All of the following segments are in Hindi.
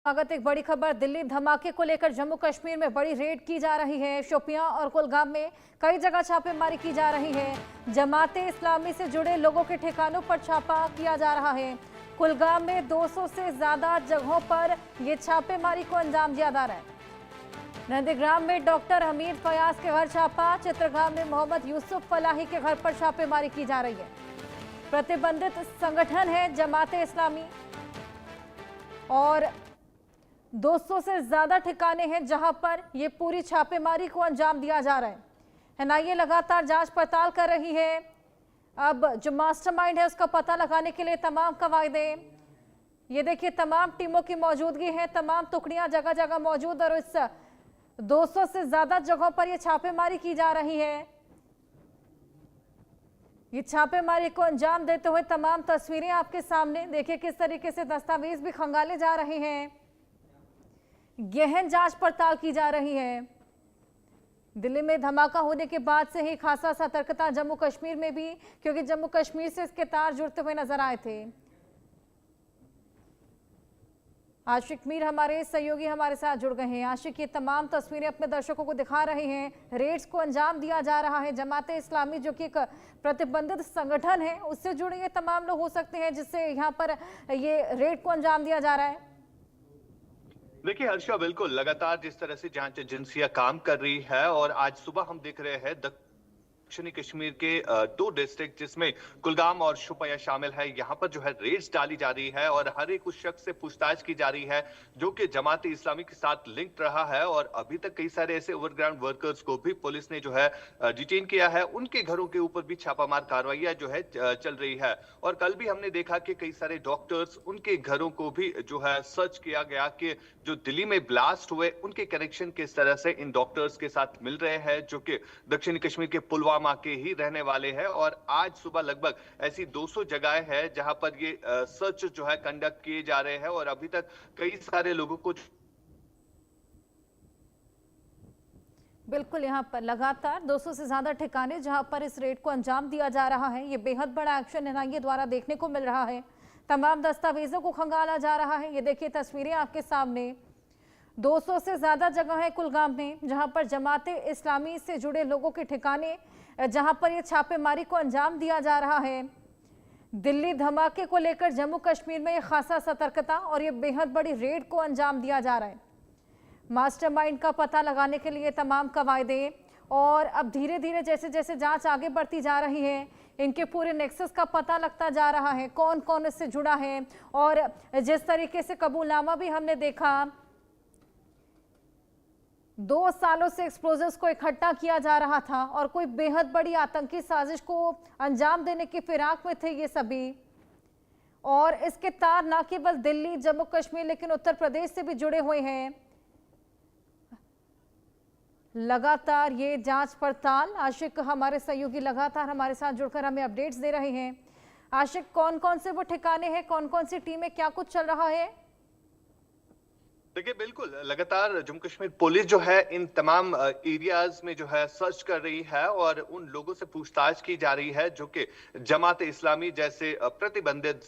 स्वागत। एक बड़ी खबर दिल्ली धमाके को लेकर जम्मू कश्मीर में बड़ी रेड की जा रही है। शोपियां और कुलगाम में कई जगह छापेमारी की जा रही है। जमाते इस्लामी से जुड़े लोगों के ठिकानों पर छापा किया जा रहा है। कुलगाम में 200 से ज्यादा जगहों पर ये छापेमारी को अंजाम दिया जा रहा है। नंदीग्राम में डॉक्टर हमीद फयाज के घर छापा। चित्रगाम में मोहम्मद यूसुफ फलाही के घर पर छापेमारी की जा रही है। प्रतिबंधित संगठन है जमाते इस्लामी और 200 से ज्यादा ठिकाने हैं जहां पर ये पूरी छापेमारी को अंजाम दिया जा रहा है। एनआईए लगातार जांच पड़ताल कर रही है। अब जो मास्टरमाइंड है उसका पता लगाने के लिए तमाम कवायदें, ये देखिए तमाम टीमों की मौजूदगी है, तमाम टुकड़ियां जगह जगह मौजूद और इस 200 से ज्यादा जगहों पर ये छापेमारी की जा रही है। ये छापेमारी को अंजाम देते हुए तमाम तस्वीरें आपके सामने, देखिए किस तरीके से दस्तावेज भी खंगाले जा रहे हैं। गहन जांच पड़ताल की जा रही है। दिल्ली में धमाका होने के बाद से ही खासा सतर्कता जम्मू कश्मीर में भी, क्योंकि जम्मू कश्मीर से इसके तार जुड़ते हुए नजर आए थे। आशिक मीर हमारे सहयोगी हमारे साथ जुड़ गए हैं। आशिक, ये तमाम तस्वीरें अपने दर्शकों को दिखा रहे हैं। रेड्स को अंजाम दिया जा रहा है। जमाते इस्लामी जो कि एक प्रतिबंधित संगठन है उससे जुड़े ये तमाम लोग हो सकते हैं जिससे यहाँ पर ये रेड को अंजाम दिया जा रहा है। देखिए हर्षा, बिल्कुल लगातार जिस तरह से जांच एजेंसियां काम कर रही है और आज सुबह हम देख रहे हैं दक्षिणी कश्मीर के 2 डिस्ट्रिक्ट जिसमें कुलगाम और शोपियां शामिल है, यहाँ पर जो है रेड्स डाली जा रही है और हर एक उस शख्स से पूछताछ की जा रही है जो कि जमाते इस्लामी के साथ लिंक रहा है। और अभी तक कई सारे ऐसे ओवरग्राउंड वर्कर्स को भी पुलिस ने जो है डिटेन किया है। उनके घरों के ऊपर भी छापामार कार्रवाइयां जो है चल रही है। और कल भी हमने देखा कि कई सारे डॉक्टर्स, उनके घरों को भी जो है सर्च किया गया कि जो दिल्ली में ब्लास्ट हुए उनके कनेक्शन किस तरह से इन डॉक्टर्स के साथ मिल रहे हैं जो कि दक्षिणी कश्मीर के पुलवामा के ही रहने वाले हैं। और आज सुबह लगभग ऐसी 200 जगहें हैं जहां पर ये सर्च जो है कंडक्ट किए जा रहे हैं और अभी तक कई सारे लोगों को बिल्कुल यहाँ पर लगातार 200 से ज्यादा ठिकाने जहां पर इस रेड को अंजाम दिया जा रहा है। ये बेहद बड़ा एक्शन एनआईए द्वारा देखने को मिल रहा है। तमाम दस्तावेजों को खंगाला जा रहा है। ये देखिए तस्वीरें आपके सामने। 200 से ज्यादा जगह है कुलगाम में जहां पर जमाते इस्लामी से जुड़े लोगों के ठिकाने, जहां पर ये छापेमारी को अंजाम दिया जा रहा है। दिल्ली धमाके को लेकर जम्मू कश्मीर में ये खासा सतर्कता और ये बेहद बड़ी रेड को अंजाम दिया जा रहा है। मास्टरमाइंड का पता लगाने के लिए तमाम कवायदें, और अब धीरे धीरे जैसे जैसे जांच आगे बढ़ती जा रही है इनके पूरे नेक्सस का पता लगता जा रहा है, कौन कौन इससे जुड़ा है। और जिस तरीके से कबूलनामा भी हमने देखा, 2 सालों से एक्सप्लोजिव्स को इकट्ठा किया जा रहा था और कोई बेहद बड़ी आतंकी साजिश को अंजाम देने की फिराक में थे ये सभी। और इसके तार न केवल दिल्ली, जम्मू कश्मीर लेकिन उत्तर प्रदेश से भी जुड़े हुए हैं। लगातार ये जांच पड़ताल, आशिक हमारे सहयोगी लगातार हमारे साथ जुड़कर हमें अपडेट्स दे रहे हैं। आशिक, कौन कौन से वो ठिकाने हैं, कौन कौन सी टीमें, क्या कुछ चल रहा है? देखिए बिल्कुल लगातार जम्मू कश्मीर पुलिस जो है इन तमाम एरियाज में जो है सर्च कर रही है और उन लोगों से पूछताछ की जा रही है जो कि जमात इस्लामी जैसे प्रतिबंधित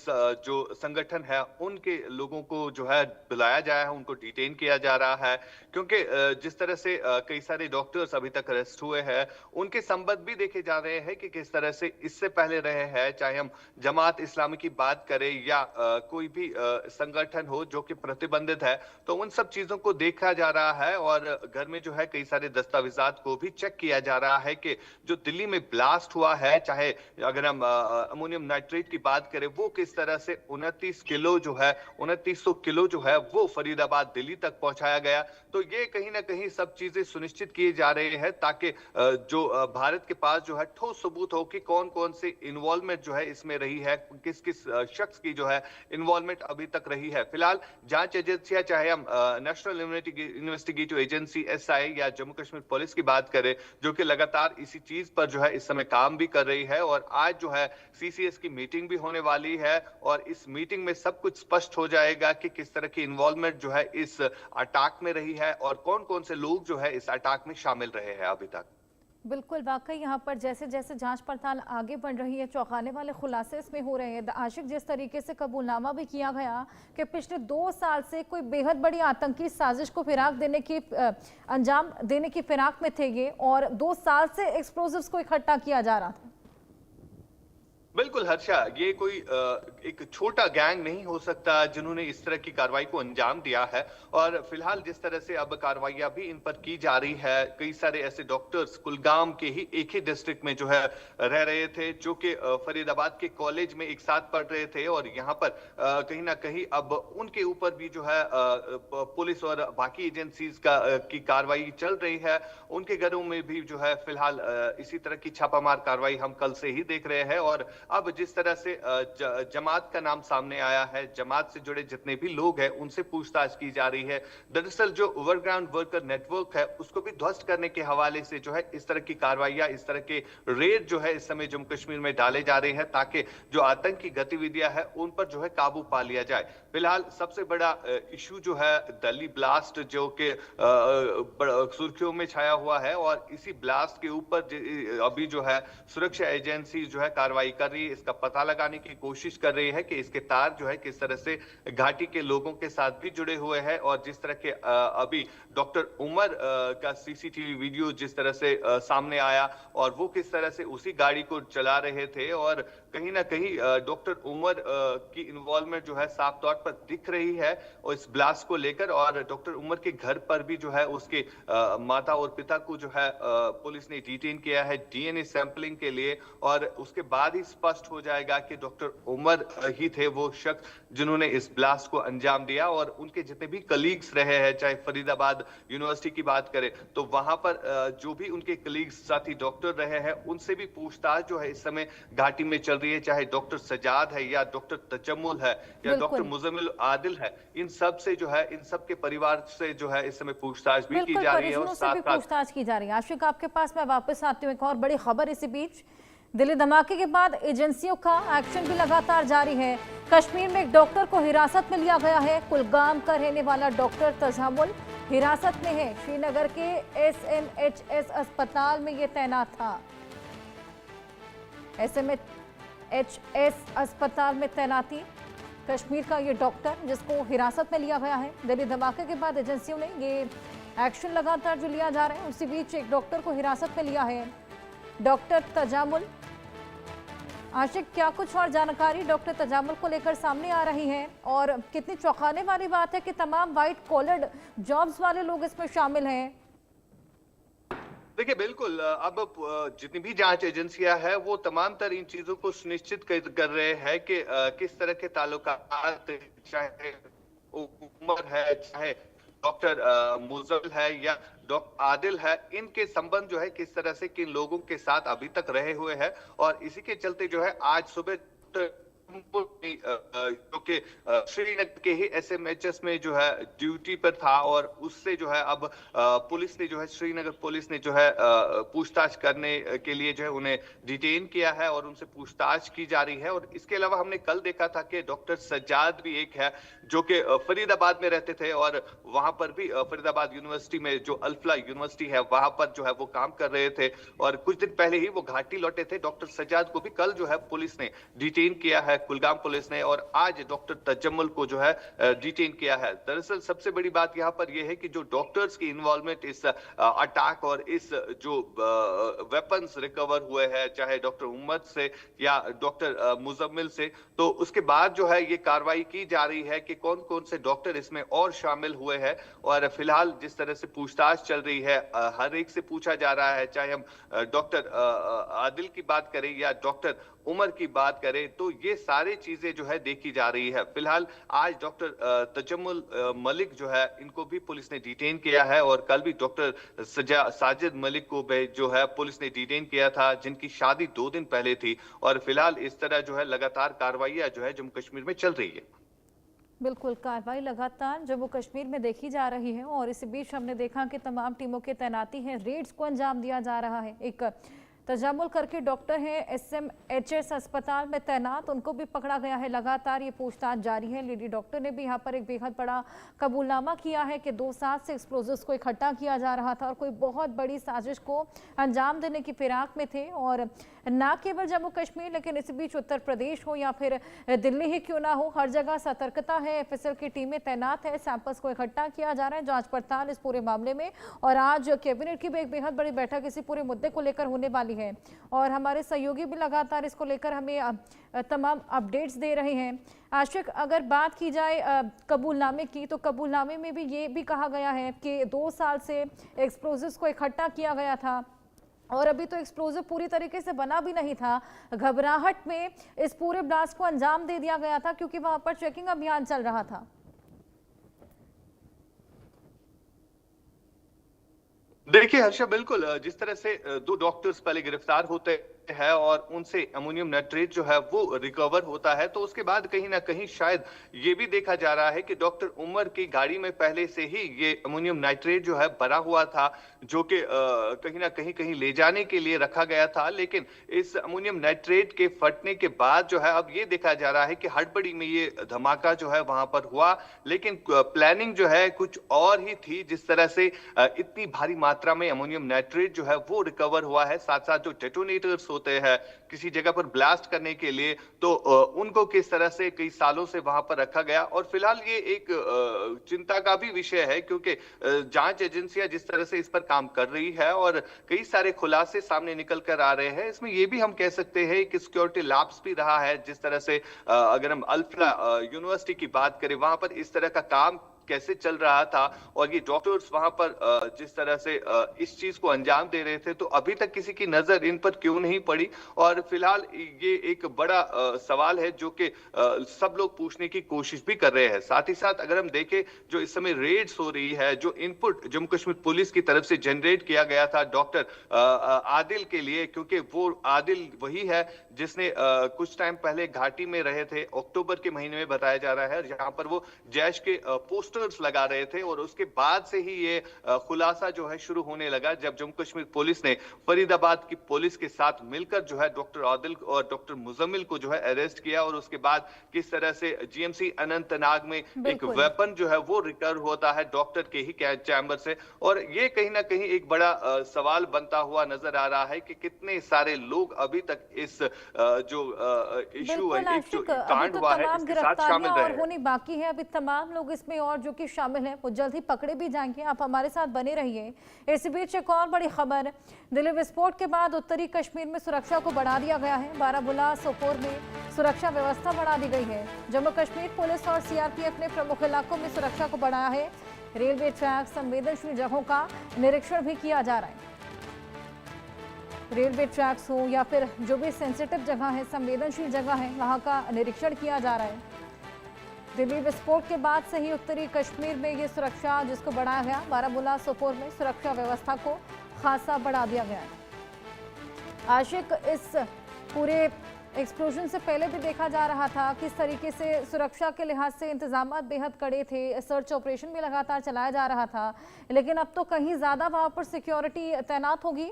जो संगठन है उनके लोगों को जो है बुलाया जाया है, उनको डिटेन किया जा रहा है। क्योंकि जिस तरह से कई सारे डॉक्टर्स अभी तक अरेस्ट हुए हैं उनके संबंध भी देखे जा रहे हैं कि किस तरह से इससे पहले रहे हैं, चाहे हम जमात इस्लामी की बात करें या कोई भी संगठन हो जो कि प्रतिबंधित है, तो उन सब चीजों को देखा जा रहा है। और घर में जो है कई सारे दस्तावेजात को भी चेक किया जा रहा है कि जो दिल्ली में ब्लास्ट हुआ है, चाहे अगर हम अमोनियम नाइट्रेट की बात करें, वो किस तरह से 29 किलो जो है 2900 किलो जो है वो फरीदाबाद दिल्ली तक पहुंचाया गया। तो ये कहीं ना कहीं सब चीजें सुनिश्चित किए जा रहे हैं ताकि जो भारत के पास जो है ठोस सबूत हो कि कौन कौन से इन्वॉल्वमेंट जो है इसमें रही है, किस किस शख्स की जो है इन्वॉल्वमेंट अभी तक रही है। फिलहाल जांच एजेंसियां, चाहे हम नेशनल इन्वेस्टिगेटिव एजेंसी एसआई या जम्मू कश्मीर पुलिस की बात करें, जो कि लगातार इसी चीज पर जो है इस समय काम भी कर रही है। और आज जो है सीसीएस की मीटिंग भी होने वाली है और इस मीटिंग में सब कुछ स्पष्ट हो जाएगा कि किस तरह की इन्वॉल्वमेंट जो है इस अटैक में रही है और कौन कौन से लोग जो है इस अटैक में शामिल रहे हैं अभी तक। बिल्कुल, वाकई यहाँ पर जैसे जैसे जांच पड़ताल आगे बढ़ रही है, चौंकाने वाले खुलासे इसमें हो रहे हैं। आशिक, जिस तरीके से कबूलनामा भी किया गया कि पिछले 2 साल से कोई बेहद बड़ी आतंकी साजिश को फिराक देने की अंजाम देने की फिराक में थे ये, और 2 साल से एक्सप्लोजिव्स को इकट्ठा किया जा रहा था। बिल्कुल हर्षा, ये कोई एक छोटा गैंग नहीं हो सकता जिन्होंने इस तरह की कार्रवाई को अंजाम दिया है। और फिलहाल जिस तरह से अब कार्रवाइयां भी इन पर की जा रही है, कई सारे ऐसे डॉक्टर्स कुलगाम के ही एक ही डिस्ट्रिक्ट में जो है रह रहे थे, जो कि फरीदाबाद के कॉलेज में एक साथ पढ़ रहे थे, और यहाँ पर कहीं ना कहीं अब उनके ऊपर भी जो है पुलिस और बाकी एजेंसीज की कार्रवाई चल रही है। उनके घरों में भी जो है फिलहाल इसी तरह की छापामार कार्रवाई हम कल से ही देख रहे हैं। और अब जिस तरह से जमात का नाम सामने आया है, जमात से जुड़े जितने भी लोग हैं उनसे पूछताछ की जा रही है। दरअसल जो ओवरग्राउंड वर्कर नेटवर्क है उसको भी ध्वस्त करने के हवाले से जो है इस तरह की कार्रवाइयां, इस तरह के रेड जो है इस समय जम्मू कश्मीर में डाले जा रहे हैं, ताकि जो आतंकी गतिविधियां है उन पर जो है काबू पा लिया जाए। फिलहाल सबसे बड़ा इशू जो है दिल्ली ब्लास्ट, जो कि सुर्खियों में छाया हुआ है, और इसी ब्लास्ट के ऊपर अभी जो है सुरक्षा एजेंसी जो है कार्रवाई कर रही है, इसका पता लगाने की कोशिश कर रही है कि इसके तार जो है किस तरह से घाटी के लोगों के साथ भी जुड़े हुए हैं। और जिस तरह के अभी डॉक्टर उमर का सीसीटीवी वीडियो जिस तरह से सामने आया, और वो किस तरह से उसी गाड़ी को चला रहे थे, और कहीं ना कहीं डॉक्टर उमर की इन्वॉल्वमेंट जो है साफ तौर पर दिख रही है और इस ब्लास्ट को लेकर। और डॉक्टर उमर के घर पर भी जो है उसके माता और पिता को जो है पुलिस ने डिटेन किया है डीएनए सैंपलिंग के लिए, और उसके बाद ही स्पष्ट हो जाएगा कि डॉक्टर उमर ही थे वो शख्स जिन्होंने इस ब्लास्ट को अंजाम दिया। और उनके जितने भी कलीग्स रहे हैं, चाहे फरीदाबाद यूनिवर्सिटी की बात करें तो वहां पर जो भी उनके कलीग्स साथी डॉक्टर रहे हैं उनसे भी पूछताछ जो है इस समय घाटी में चल रही है, चाहे डॉक्टर सजाद है या डॉक्टर तजम्मुल है या डॉक्टर मुजम्मिल आदिल है। इन सब से जो है, इन सब के परिवार से जो है इस समय पूछताछ भी की जा रही है, और साथ पूछताछ की जा रही है। आशिक, आपके पास मैं वापस आती हूँ। एक और बड़ी खबर इसी बीच, दिल्ली धमाके के बाद एजेंसियों का एक्शन भी लगातार जारी है। कश्मीर में एक डॉक्टर को हिरासत में लिया गया है। कुलगाम का रहने वाला डॉक्टर तजामुल हिरासत में है। श्रीनगर के SMHS अस्पताल में ये तैनात था। SMHS अस्पताल में तैनाती कश्मीर का ये डॉक्टर, जिसको हिरासत में लिया गया है। दिल्ली धमाके के बाद एजेंसियों ने ये एक्शन लगातार जो लिया जा रहा है, उसी बीच एक डॉक्टर को हिरासत में लिया है, डॉक्टर तजामुल। आशिक, क्या कुछ और जानकारी डॉक्टर तजामुल को लेकर सामने आ रही है, और कितनी चौंकाने वाली बात है कि तमाम व्हाइट कॉलर्ड जॉब्स वाले लोग इसमें शामिल हैं? देखिए बिल्कुल, अब जितनी भी जांच एजेंसियां हैं वो तमाम तर इन चीजों को सुनिश्चित कर रहे हैं कि किस तरह के ताल्लुकात, चाहे उमर है, चाहे डॉक्टर मुजम्मिल है या डॉक्टर आदिल है, इनके संबंध जो है किस तरह से किन लोगों के साथ अभी तक रहे हुए हैं। और इसी के चलते जो है आज सुबह जो कि श्रीनगर के ही SMHS में जो है ड्यूटी पर था, और उससे जो है अब पुलिस ने जो है, श्रीनगर पुलिस ने जो है पूछताछ करने के लिए जो है उन्हें डिटेन किया है और उनसे पूछताछ की जा रही है। और इसके अलावा हमने कल देखा था कि डॉक्टर सज्जाद भी एक है जो कि फरीदाबाद में रहते थे, और वहां पर भी फरीदाबाद यूनिवर्सिटी में जो अल्फला यूनिवर्सिटी है वहां पर जो है वो काम कर रहे थे, और कुछ दिन पहले ही वो घाटी लौटे थे। डॉक्टर सज्जाद को भी कल जो है पुलिस ने डिटेन किया है, कुलगाम पुलिस ने, और आज डॉक्टर तजम्मुल को जो है डिटेन किया है। दरअसल सबसे बड़ी बात यहां पर यह है कि जो डॉक्टर्स की इन्वॉल्वमेंट इस अटैक और इस जो वेपन्स रिकवर हुए हैं, चाहे डॉक्टर उमर से या डॉक्टर मुजम्मिल से, तो उसके बाद जो है ये कार्रवाई की जा रही है कि कौन कौन से डॉक्टर इसमें और शामिल हुए हैं। और फिलहाल जिस तरह से पूछताछ चल रही है, हर एक से पूछा जा रहा है, चाहे हम डॉक्टर आदिल की बात करें या डॉक्टर उमर की बात करें, तो ये सारी चीजें जो है देखी जा रही है। फिलहाल आज डॉक्टर तजम्मुल मलिक जो है, इनको भी पुलिस ने डिटेन किया है, और कल भी डॉक्टर साजिद मलिक को भी जो है पुलिस ने डिटेन किया था, जिनकी शादी 2 दिन पहले थी। और फिलहाल इस तरह जो है लगातार कार्रवाइयां जो है जम्मू कश्मीर में चल रही है। बिल्कुल, कार्रवाई लगातार जम्मू कश्मीर में देखी जा रही है, और इसी बीच हमने देखा कि तमाम टीमों की तैनाती है, रेड्स को अंजाम दिया जा रहा है। एक तजामुल करके डॉक्टर हैं SMHS अस्पताल में तैनात, उनको भी पकड़ा गया है। लगातार ये पूछताछ जारी है। लेडी डॉक्टर ने भी यहाँ पर एक बेहद बड़ा कबूलनामा किया है कि 2 साल से एक्सप्लोजिव्स को इकट्ठा किया जा रहा था और कोई बहुत बड़ी साजिश को अंजाम देने की फिराक में थे। और ना केवल जम्मू कश्मीर लेकिन इस बीच उत्तर प्रदेश हो या फिर दिल्ली ही क्यों ना हो, हर जगह सतर्कता है। FSL की टीमें तैनात है, सैंपल्स को इकट्ठा किया जा रहा है, जांच पड़ताल इस पूरे मामले में। और आज कैबिनेट की भी एक बेहद बड़ी बैठक इसी पूरे मुद्दे को लेकर होने वाली है और हमारे सहयोगी भी लगातार इसको लेकर हमें तमाम अपडेट्स दे रहे हैं। आशिक, अगर बात की जाए कबूलनामे की, तो कबूलनामे में भी ये भी कहा गया है कि 2 साल से एक्सप्लोजिव्स को इकट्ठा किया गया था और अभी तो एक्सप्लोजिव पूरी तरीके से बना भी नहीं था। घबराहट में इस पूरे ब्लास्ट को अंजाम दे दिया गया था क्योंकि वहां पर चेकिंग अभियान चल रहा था। देखिए हर्षा, बिल्कुल जिस तरह से 2 डॉक्टर्स पहले गिरफ्तार होते हैं और उनसे अमोनियम नाइट्रेट जो है वो रिकवर होता है, तो उसके बाद कहीं ना कहीं शायद ये भी देखा जा रहा है कि डॉक्टर उमर की गाड़ी में पहले से ही ये अमोनियम नाइट्रेट जो है भरा हुआ था, जो कि कहीं ना कहीं ले जाने के लिए रखा गया था। लेकिन इस अमोनियम नाइट्रेट के फटने के बाद जो है अब ये देखा जा रहा है कि हड़बड़ी में ये धमाका जो है वहां पर हुआ, लेकिन प्लानिंग जो है कुछ और ही थी। जिस तरह से इतनी भारी मात्रा में अमोनियम नाइट्रेट जो है वो रिकवर हुआ है, साथ साथ जो डेटोनेटर्स होते हैं किसी जगह पर ब्लास्ट करने के लिए, तो उनको किस तरह से कई सालों से वहां पर रखा गया। और फिलहाल ये एक चिंता का भी विषय है क्योंकि जांच एजेंसियां जिस तरह से इस पर काम कर रही है और कई सारे खुलासे सामने निकल कर आ रहे हैं। इसमें ये भी हम कह सकते हैं कि सिक्योरिटी लैब्स भी रहा है। जिस तरह से अगर हम अल्फ्रा यूनिवर्सिटी की बात करें, वहां पर इस तरह का काम कैसे चल रहा था और ये डॉक्टर्स वहां पर जिस तरह से इस चीज को अंजाम दे रहे थे, तो अभी तक किसी की नजर इन पर क्यों नहीं पड़ी। और फिलहाल ये एक बड़ा सवाल है जो कि सब लोग पूछने की कोशिश भी कर रहे हैं। साथ ही साथ अगर हम देखें, जो इस समय रेड्स हो रही है, जो इनपुट जम्मू कश्मीर पुलिस की तरफ से जनरेट किया गया था डॉक्टर आदिल के लिए, क्योंकि वो आदिल वही है जिसने कुछ टाइम पहले घाटी में रहे थे, अक्टूबर के महीने में बताया जा रहा है, जहां पर वो जैश के पोस्टर्स लगा रहे थे। और उसके बाद से ही ये खुलासा जो है शुरू होने लगा, जब जम्मू कश्मीर पुलिस ने फरीदाबाद की पुलिस के साथ मिलकर जो है डॉक्टर आदिल और डॉक्टर मुजम्मिल को जो है अरेस्ट किया। और उसके बाद किस तरह से GMC अनंतनाग में एक वेपन जो है वो रिकवर होता है डॉक्टर के ही चैम्बर से। और ये कहीं ना कहीं एक बड़ा सवाल बनता हुआ नजर आ रहा है कि कितने सारे लोग अभी तक इस जो इशू कांड हुआ है इसके साथ शामिल रहे हैं। होनी बाकी है अभी तमाम लोग इसमें और जो कि शामिल हैं वो जल्द ही पकड़े भी जाएंगे। आप हमारे साथ बने रहिए। इस बीच एक और बड़ी खबर, दिल्ली विस्फोट के बाद उत्तरी कश्मीर में सुरक्षा को बढ़ा दिया गया है। बारामूला सोपोर में सुरक्षा व्यवस्था बढ़ा दी गई है। जम्मू कश्मीर पुलिस और CRPF ने प्रमुख इलाकों में सुरक्षा को बढ़ाया है। रेलवे ट्रैक, संवेदनशील जगहों का निरीक्षण भी किया जा रहा है। रेलवे ट्रैक्स हो या फिर जो भी सेंसिटिव जगह है, संवेदनशील जगह है, वहां का निरीक्षण किया जा रहा है। दिल्ली विस्फोट के बाद से ही उत्तरी कश्मीर में ये सुरक्षा जिसको बढ़ाया गया, बारामूला सोपोर में सुरक्षा व्यवस्था को खासा बढ़ा दिया गया है। आशिक, इस पूरे एक्सप्लोजन से पहले भी देखा जा रहा था किस तरीके से सुरक्षा के लिहाज से इंतजाम बेहद कड़े थे, सर्च ऑपरेशन भी लगातार चलाया जा रहा था, लेकिन अब तो कहीं ज्यादा वहां पर सिक्योरिटी तैनात होगी।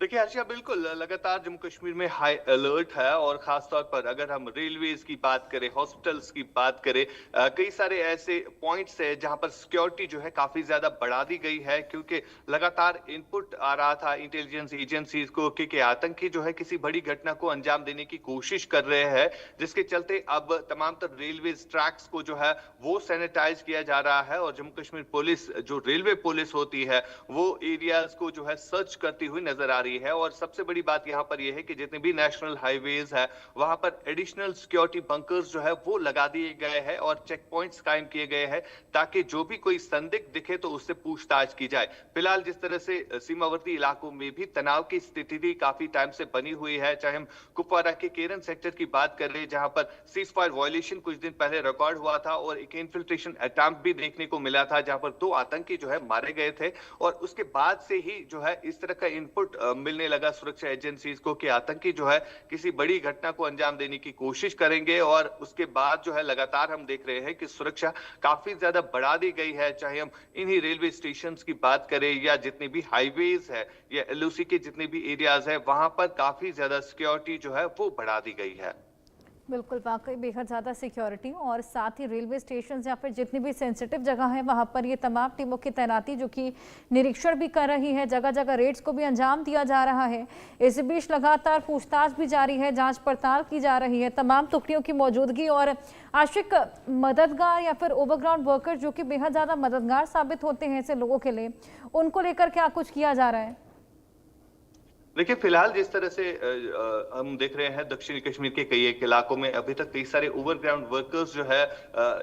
देखिए हर्षा, बिल्कुल लगातार जम्मू कश्मीर में हाई अलर्ट है। और खासतौर पर अगर हम रेलवेज की बात करें, हॉस्पिटल्स की बात करें, कई सारे ऐसे पॉइंट्स है जहां पर सिक्योरिटी जो है काफी ज्यादा बढ़ा दी गई है, क्योंकि लगातार इनपुट आ रहा था इंटेलिजेंस एजेंसीज को कि आतंकी जो है किसी बड़ी घटना को अंजाम देने की कोशिश कर रहे हैं, जिसके चलते अब तमाम तर रेलवेज ट्रैक्स को जो है वो सैनिटाइज किया जा रहा है। और जम्मू कश्मीर पुलिस, जो रेलवे पुलिस होती है, वो एरियाज को जो है सर्च करती हुई नजर आ रही है। और सबसे बड़ी बात यहां पर यह है कि जितने भी नेशनल हाईवेज है वहां पर एडिशनल सिक्योरिटी बंकर्स जो है वो लगा दिए गए हैं और चेक पॉइंट्स कायम किए गए हैं, ताकि जो भी कोई संदिग्ध दिखे तो उससे पूछताछ की जाए। फिलहाल जिस तरह से सीमावर्ती इलाकों में भी तनाव की स्थिति काफी टाइम से बनी हुई है, चाहे हम कुपवारा के केरन सेक्टर की बात कर रहे हैं, जहां पर सीज फायर वायलेशन कुछ दिन पहले रिकॉर्ड हुआ था और एक इन्फिल्ट्रेशन अटैम्प्ट भी देखने को मिला था, जहां पर 2 आतंकी जो है मारे गए थे। और उसके बाद से ही जो है इस तरह का इनपुट मिलने लगा सुरक्षा एजेंसीज को कि आतंकी जो है किसी बड़ी घटना को अंजाम देने की कोशिश करेंगे, और उसके बाद जो है लगातार हम देख रहे हैं कि सुरक्षा काफी ज्यादा बढ़ा दी गई है। चाहे हम इन्हीं रेलवे स्टेशन की बात करें या जितने भी हाईवेज है या एलओसी के जितने भी एरियाज है, वहां पर काफी ज्यादा सिक्योरिटी जो है वो बढ़ा दी गई है। बिल्कुल, वाकई बेहद ज़्यादा सिक्योरिटी और साथ ही रेलवे स्टेशन या फिर जितनी भी सेंसिटिव जगह है वहाँ पर ये तमाम टीमों की तैनाती जो कि निरीक्षण भी कर रही है, जगह जगह रेड्स को भी अंजाम दिया जा रहा है। इस बीच लगातार पूछताछ भी जारी है, जांच पड़ताल की जा रही है, तमाम टुकड़ियों की मौजूदगी। और आशिक, मददगार या फिर ओवरग्राउंड वर्कर जो कि बेहद ज़्यादा मददगार साबित होते हैं ऐसे लोगों के लिए, उनको लेकर क्या कुछ किया जा रहा है? देखिए, फिलहाल जिस तरह से हम देख रहे हैं दक्षिणी कश्मीर के कई एक इलाकों में अभी तक कई सारे ओवरग्राउंड वर्कर्स जो है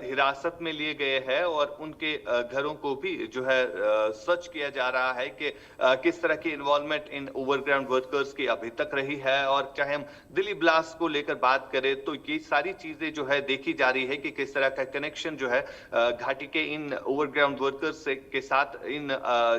हिरासत में लिए गए हैं, और उनके घरों को भी जो है सर्च किया जा रहा है कि किस तरह की इन्वॉल्वमेंट इन ओवरग्राउंड वर्कर्स की अभी तक रही है। और चाहे हम दिल्ली ब्लास्ट को लेकर बात करें तो ये सारी चीजें जो है देखी जा रही है कि किस तरह का कनेक्शन जो है घाटी के इन ओवरग्राउंड वर्कर्स के साथ इन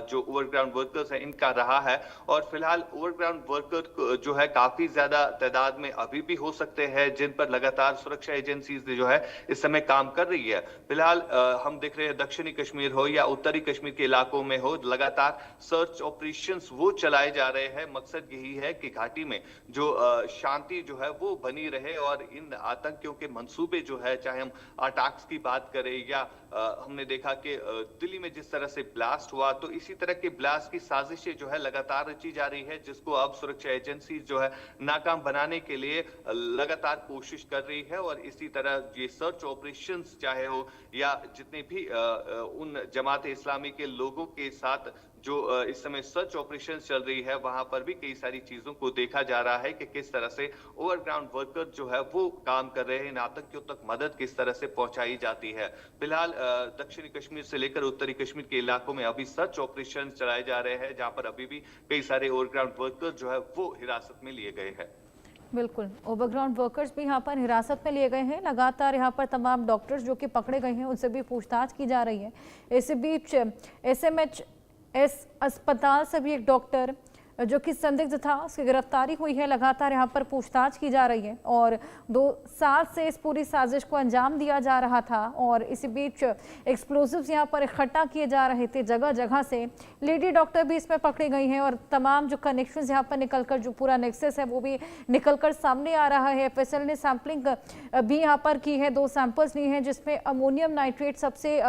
जो ओवरग्राउंड वर्कर्स है इनका रहा है। और फिलहाल ओवरग्राउंड वर्कर जो है काफी ज्यादा तादाद में अभी भी हो सकते हैं, जिन पर लगातार सुरक्षा एजेंसीज जो है इस समय काम कर रही है। फिलहाल हम देख रहे हैं दक्षिणी कश्मीर हो या उत्तरी कश्मीर के इलाकों में हो, लगातार सर्च ऑपरेशंस वो चलाए जा रहे हैं। मकसद यही है कि घाटी में जो शांति जो है वो बनी रहे, और इन आतंकियों के मंसूबे जो है, चाहे हम अटैक्स की बात करें या हमने देखा कि दिल्ली में जिस तरह से ब्लास्ट हुआ, तो इसी तरह के ब्लास्ट की साजिशें जो है लगातार रची जा रही है, जिसको अब सुरक्षा एजेंसी जो है नाकाम बनाने के लिए लगातार कोशिश कर रही है। और इसी तरह ये सर्च ऑपरेशंस चाहे हो या जितने भी उन जमात इस्लामी के लोगों के साथ जो इस समय सर्च ऑपरेशन चल रही है, वहां पर भी कई सारी चीजों को देखा जा रहा है कि किस तरह से ओवरग्राउंड वर्कर जो है वो काम कर रहे हैं, इन आतंकियों तक मदद किस तरह से पहुंचाई जाती है। फिलहाल दक्षिणी कश्मीर से लेकर उत्तरी कश्मीर के इलाकों में अभी सर्च ऑपरेशन चलाए जा रहे हैं, जहां पर अभी भी कई सारे ओवरग्राउंड वर्कर जो है वो हिरासत में लिए गए हैं। बिल्कुल, ओवरग्राउंड वर्कर्स भी यहाँ पर हिरासत में लिए गए हैं। लगातार यहाँ पर तमाम डॉक्टर्स जो कि पकड़े गए हैं उनसे भी पूछताछ की जा रही है। इस बीच एसएमएचएस अस्पताल से भी एक डॉक्टर जो कि संदिग्ध था, उसकी गिरफ्तारी हुई है। लगातार यहाँ पर पूछताछ की जा रही है और 2 साल से इस पूरी साजिश को अंजाम दिया जा रहा था। और इसी बीच एक्सप्लोजिव्स यहाँ पर इकट्ठा किए जा रहे थे जगह जगह से। लेडी डॉक्टर भी इसमें पकड़ी गई हैं और तमाम जो कनेक्शंस यहाँ पर निकलकर, जो पूरा नेक्सस है वो भी निकलकर सामने आ रहा है। एफएसएल ने सैम्पलिंग भी यहाँ पर की है, 2 सैंपल्स लिए हैं, जिसमें अमोनियम नाइट्रेट सबसे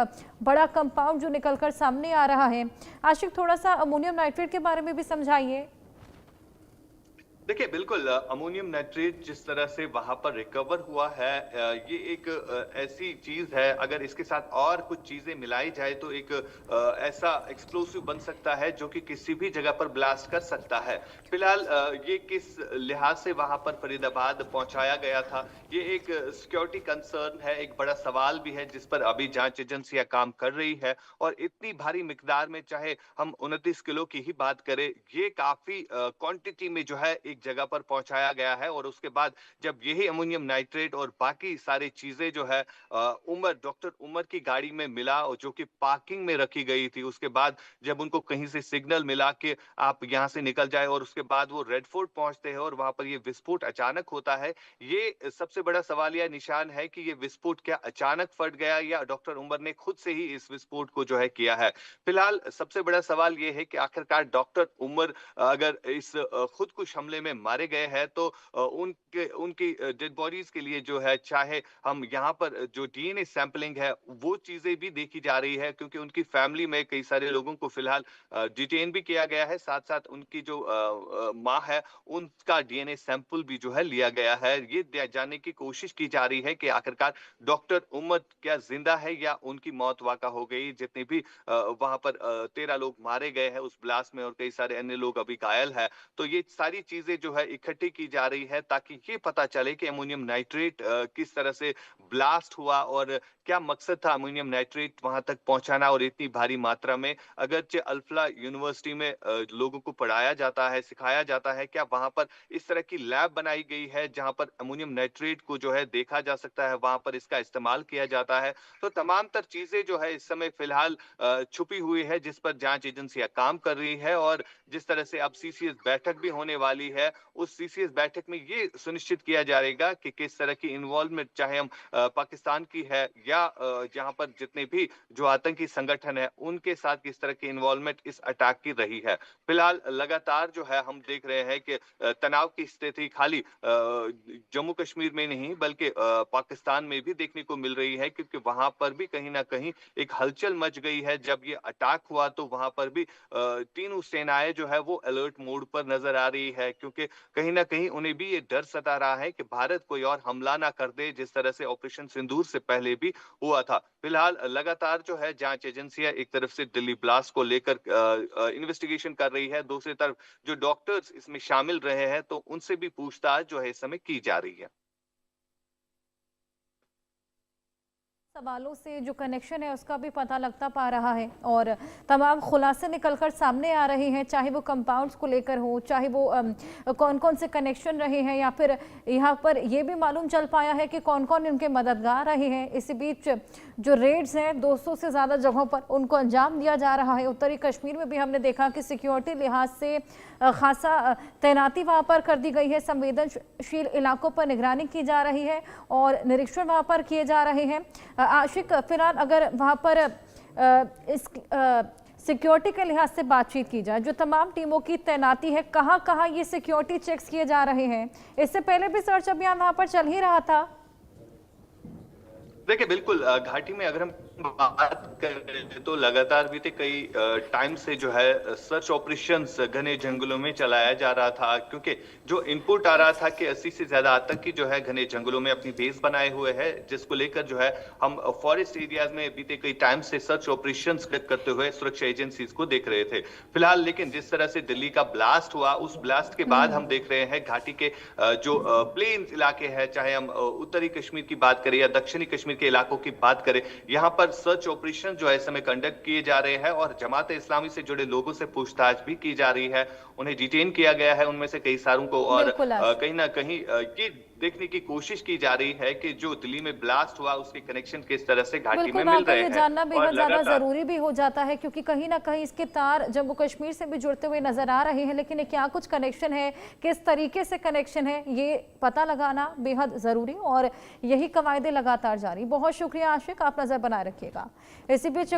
बड़ा कंपाउंड जो निकलकर सामने आ रहा है। आशिक, थोड़ा सा अमोनियम नाइट्रेट के बारे में भी समझाइए। देखिए, बिल्कुल अमोनियम नाइट्रेट जिस तरह से वहां पर रिकवर हुआ है, ये एक ऐसी चीज है, अगर इसके साथ और कुछ चीजें मिलाई जाए तो एक ऐसा एक्सप्लोसिव बन सकता है जो कि किसी भी जगह पर ब्लास्ट कर सकता है। फिलहाल ये किस लिहाज से वहां पर फरीदाबाद पहुंचाया गया था, ये एक सिक्योरिटी कंसर्न है, एक बड़ा सवाल भी है जिस पर अभी जांच एजेंसियां काम कर रही है। और इतनी भारी मिकदार में, चाहे हम 29 किलो की ही बात करें, ये काफी क्वांटिटी में जो है एक जगह पर पहुंचाया गया है। और उसके बाद जब यही अमोनियम नाइट्रेट और बाकी सारी चीजें जो है डॉक्टर उमर की गाड़ी में मिला, और जो कि पार्किंग में रखी गई थी, उसके बाद जब उनको कहीं से सिग्नल मिला कि आप यहां से निकल जाए, और उसके बाद वो रेड फोर्ट पहुंचते हैं और वहां पर ये विस्फोट अचानक होता है। ये सबसे बड़ा सवाल या निशान है कि ये विस्फोट क्या अचानक फट गया या डॉक्टर उमर ने खुद से ही इस विस्फोट को जो है किया है। फिलहाल सबसे बड़ा सवाल ये है कि आखिरकार डॉक्टर उमर अगर इस खुदकुश हमले में मारे गए हैं तो उनकी डेड बॉडीज के लिए जो है, चाहे हम यहाँ पर जो डीएनए सैंपलिंग है वो चीजें भी देखी जा रही है, क्योंकि उनकी फैमिली में कई सारे लोगों को फिलहाल डिटेन भी किया गया है। साथ साथ उनकी जो माँ है उनका डीएनए सैंपल भी जो है लिया गया है। ये जानने की कोशिश की जा रही है कि आखिरकार डॉक्टर उमर क्या जिंदा है या उनकी मौत वाक़ा हो गई। जितने भी वहां पर 13 लोग मारे गए हैं उस ब्लास्ट में और कई सारे अन्य लोग अभी घायल है, तो ये सारी चीजें चीजें जो है इकट्ठी की जा रही है ताकि ये पता चले कि अमोनियम नाइट्रेट किस तरह से ब्लास्ट हुआ और क्या मकसद था अमोनियम नाइट्रेट वहां तक पहुंचाना और इतनी भारी मात्रा में। अगरचे अल्फला यूनिवर्सिटी में लोगों को पढ़ाया जाता है, सिखाया जाता है, क्या वहां पर इस तरह की लैब बनाई गई है जहां पर अमोनियम नाइट्रेट को जो है देखा जा सकता है, वहां पर इसका इस्तेमाल किया जाता है। तो तमाम तर चीजें जो है इस समय फिलहाल छुपी हुई है, जिस पर जांच एजेंसियां काम कर रही है। और जिस तरह से अब सीसीएस बैठक भी होने वाली है, उस सीसीएस बैठक में ये सुनिश्चित किया जाएगा कि किस तरह की इन्वॉल्वमेंट, चाहे हम पाकिस्तान की है या जहां पर जितने भी जो आतंकी संगठन है उनके साथ किस तरह की इन्वॉल्वमेंट इस अटैक की रही है। फिलहाल लगातार जो है हम देख रहे हैं कि तनाव की स्थिति खाली जम्मू कश्मीर में नहीं बल्कि पाकिस्तान में भी देखने को मिल रही है, क्योंकि वहां पर भी कहीं ना कहीं एक हलचल मच गई है। जब ये अटैक हुआ तो वहां पर भी तीनों सेनाएं जो है वो अलर्ट मोड पर नजर आ रही है, क्योंकि कहीं ना कहीं उन्हें भी ये डर सता रहा है कि भारत कोई और हमला ना कर दे, जिस तरह से ऑपरेशन सिंदूर से पहले भी हुआ था। फिलहाल लगातार जो है जांच एजेंसियां एक तरफ से दिल्ली ब्लास्ट को लेकर इन्वेस्टिगेशन कर रही है, दूसरी तरफ जो डॉक्टर्स इसमें शामिल रहे हैं तो उनसे भी पूछताछ जो है इस समय की जा रही है। सवालों से जो कनेक्शन है उसका भी पता लगता पा रहा है और तमाम खुलासे निकलकर सामने आ रहे हैं, चाहे वो कंपाउंड्स को लेकर हो, चाहे वो कौन कौन से कनेक्शन रहे हैं, या फिर यहाँ पर ये भी मालूम चल पाया है कि कौन कौन इनके मददगार रहे हैं। इसी बीच जो रेड्स हैं 200 से ज़्यादा जगहों पर उनको अंजाम दिया जा रहा है। उत्तरी कश्मीर में भी हमने देखा कि सिक्योरिटी लिहाज से खासा तैनाती वहाँ पर कर दी गई है, संवेदनशील इलाकों पर निगरानी की जा रही है और निरीक्षण वहाँ पर किए जा रहे हैं। आशिक, फिलहाल अगर वहाँ पर इस सिक्योरिटी के लिहाज से बातचीत की जाए, जो तमाम टीमों की तैनाती है, कहाँ कहाँ ये सिक्योरिटी चेक्स किए जा रहे हैं? इससे पहले भी सर्च अभियान वहाँ पर चल ही रहा था। देखिए बिल्कुल, घाटी में अगर हम बात करें तो लगातार बीते कई टाइम से जो है सर्च ऑपरेशंस घने जंगलों में चलाया जा रहा था, क्योंकि जो इनपुट आ रहा था कि 80 से ज्यादा आतंकी जो है घने जंगलों में अपनी बेस बनाए हुए हैं, जिसको लेकर जो है हम फॉरेस्ट एरियाज में बीते कई टाइम से सर्च ऑपरेशंस करते हुए सुरक्षा एजेंसीज को देख रहे थे। फिलहाल लेकिन जिस तरह से दिल्ली का ब्लास्ट हुआ, उस ब्लास्ट के बाद हम देख रहे हैं घाटी के जो प्लेन इलाके हैं, चाहे हम उत्तरी कश्मीर की बात करें या दक्षिणी कश्मीर के इलाकों की बात करें, यहाँ पर सर्च ऑपरेशन जो है इस समय कंडक्ट किए जा रहे हैं और जमात इस्लामी से जुड़े लोगों से पूछताछ भी की जा रही है। उन्हें डिटेन किया गया है, उनमें से कई सारों को, और कहीं ना कहीं ये देखने की कोशिश की जा रही है कि जो दिल्ली में ब्लास्ट हुआ उसके कनेक्शन किस तरह से घाटी में मिल रहे हैं। जानना बेहद ज्यादा जरूरी भी हो जाता है, क्योंकि कहीं ना कहीं इसके तार जम्मू कश्मीर से भी जुड़ते हुए नजर आ रहे हैं, लेकिन क्या कुछ कनेक्शन है, किस तरीके से कनेक्शन है, ये पता लगाना बेहद जरूरी और यही कवायदे लगातार जारी। बहुत शुक्रिया आशिक, आप नजर बनाए रखिएगा। इसी बीच